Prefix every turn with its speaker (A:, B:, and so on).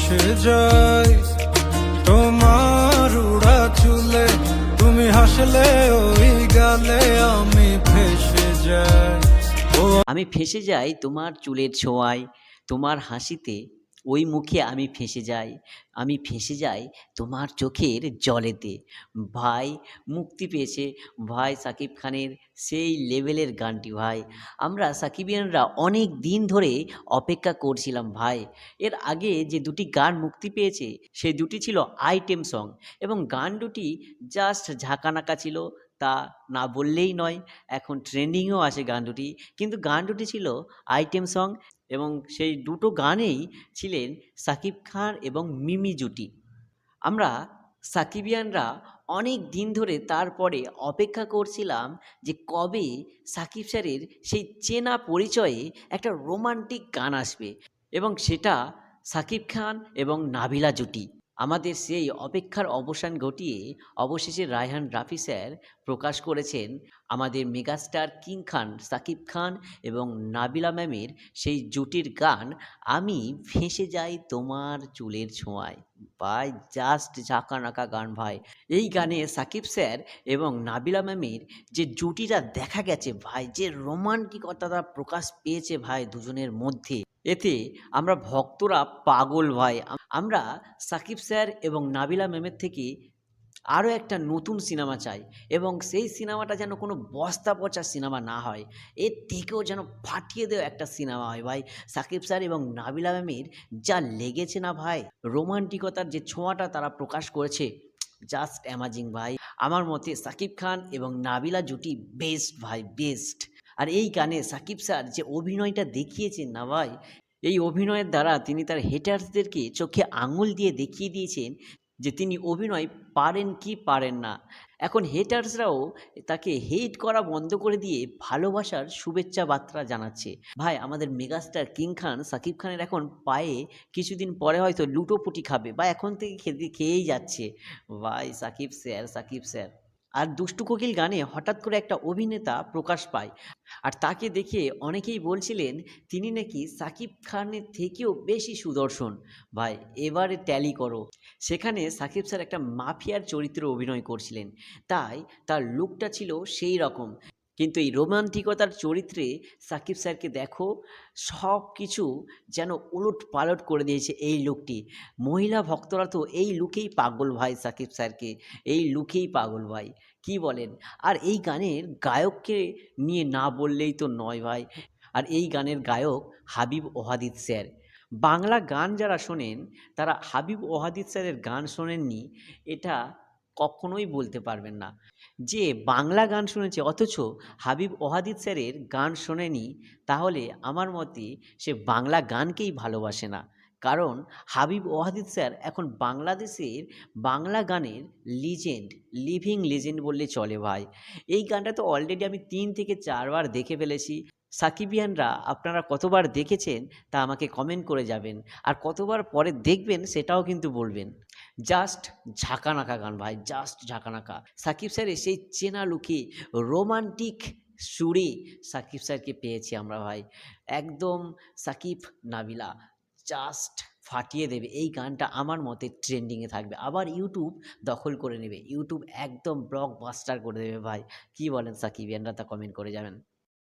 A: ভেসে যাই তোমার উড়া চুলে, তুমি হাসলে ওই গালে আমি ভেসে যাই।
B: আমি ফেঁসে যাই তোমার চুলের ছোঁয়ায়, তোমার হাসিতে ওই মুখে আমি ফেঁসে যাই। আমি ফেঁসে যাই তোমার চোখের জলেতে। ভাই, মুক্তি পেয়েছে ভাই সাকিব খানের সেই লেভেলের গানটি ভাই। আমরা সাকিবিয়ানরা অনেক দিন ধরে অপেক্ষা করছিলাম ভাই। এর আগে যে দুটি গান মুক্তি পেয়েছে সেই দুটি ছিল আইটেম সং, এবং গান দুটি জাস্ট ঝাঁকানাকা ছিল, তা না বললেই নয়। এখন ট্রেন্ডিংয়েও আছে গান দুটি, কিন্তু গান দুটি ছিল আইটেম সং, এবং সেই দুটো গানেই ছিলেন সাকিব খান এবং মিমি জুটি। আমরা সাকিবিয়ানরা অনেক দিন ধরে তারপরে অপেক্ষা করছিলাম যে কবে সাকিব স্যারের সেই চেনা পরিচয়ে একটা রোমান্টিক গান আসবে, এবং সেটা সাকিব খান এবং নাবিলা জুটি। আমাদের সেই অপেক্ষার অবসান ঘটিয়ে অবশেষে রায়হান রাফি স্যার প্রকাশ করেছেন আমাদের মেগাস্টার কিং খান সাকিব খান এবং নাবিলা ম্যামের সেই জুটির গান আমি ভেসে যাই তোমার চুলের ছোঁয়ায়। ভাই, জাস্ট ঝাঁকানাকা গান ভাই। এই গানে সাকিব স্যার এবং নাবিলা ম্যামের যে জুটিটা দেখা গেছে ভাই, যে রোমান্টিকতা প্রকাশ পেয়েছে ভাই দুজনের মধ্যে, এতে আমরা ভক্তরা পাগল ভাই। আমরা সাকিব স্যার এবং নাবিলা ম্যামের থেকে আরও একটা নতুন সিনেমা চাই, এবং সেই সিনেমাটা যেন কোনো বস্তা পচা সিনেমা না হয়, এর থেকেও যেন ফাটিয়ে দেওয়া একটা সিনেমা হয় ভাই। সাকিব স্যার এবং নাবিলা ম্যামের যা লেগেছে না ভাই, রোমান্টিকতার যে ছোঁয়াটা তারা প্রকাশ করেছে, জাস্ট অ্যামাজিং ভাই। আমার মতে সাকিব খান এবং নাবিলা জুটি বেস্ট ভাই, বেস্ট। আর এই গানে সাকিব স্যার যে অভিনয়টা দেখিয়েছেন না ভাই, এই অভিনয়ের দ্বারা তিনি তার হেটার্সদেরকে চোখে আঙুল দিয়ে দেখিয়ে দিয়েছেন যে তিনি অভিনয় পারেন কি পারেন না। এখন হেটার্সরাও তাকে হেট করা বন্ধ করে দিয়ে ভালোবাসার শুভেচ্ছা বার্তা জানাচ্ছে ভাই। আমাদের মেগাস্টার কিং খান সাকিব খানের এখন পায়ে কিছুদিন পরে হয়তো লুটোপুটি খাবে, বা এখন থেকে খেয়েই যাচ্ছে ভাই। Shakib sir, Shakib sir. আর দুষ্টু কোকিল গানে হঠাৎ করে একটা অভিনেতা প্রকাশ পায়, আর তাকে দেখে অনেকেই বলছিলেন তিনি নাকি সাকিব খানের থেকেও বেশি সুদর্শন। ভাই, এবারে ট্যালি করো। সেখানে সাকিব স্যার একটা মাফিয়ার চরিত্রে অভিনয় করছিলেন, তাই তার লুকটা ছিল সেই রকম। কিন্তু এই রোমান্টিকতার চরিত্রে সাকিব স্যারকে দেখো, সব কিছু যেন উলট পালট করে দিয়েছে এই লুকটি। মহিলা ভক্তরা তো এই লুকেই পাগল ভাই, সাকিব স্যারকে এই লুকেই পাগল ভাই, কি বলেন? আর এই গানের গায়ককে নিয়ে না বললেই তো নয় ভাই। আর এই গানের গায়ক হাবিব ওয়াহিদ স্যার। বাংলা গান যারা শোনেন তারা হাবিব ওয়াহিদ স্যারের গান শোনেননি এটা কখনোই বলতে পারবেন না। যে বাংলা গান শুনেছে অথচ হাবিব ওয়াহিদ স্যারের গান শোনেনি, তাহলে আমার মতে সে বাংলা গানকেই ভালোবাসে না। কারণ হাবিব ওয়াহিদ স্যার এখন বাংলাদেশের বাংলা গানের লিজেন্ড, লিভিং লিজেন্ড বললে চলে ভাই। এই গানটা তো অলরেডি আমি ৩ থেকে ৪ বার দেখে ফেলেছি। সাকিবিয়ানরা আপনারা কতবার দেখেছেন তা আমাকে কমেন্ট করে যাবেন, আর কতবার পরে দেখবেন সেটাও কিন্তু বলবেন। জাস্ট ঝাঁকানাকা গান ভাই, জাস্ট ঝাঁকানাকা। সাকিব স্যারের সেই চেনা লুকে রোমান্টিক সুরে সাকিব স্যারকে পেয়েছি আমরা ভাই। একদম সাকিব নাবিলা জাস্ট ফাটিয়ে দেবে। এই গানটা আমার মতে ট্রেন্ডিংয়ে থাকবে, আবার ইউটিউব দখল করে নেবে। ইউটিউব একদম ব্লকবাস্টার করে দেবে ভাই। কি বলেন সাকিবিয়ানরা, তা কমেন্ট করে যাবেন।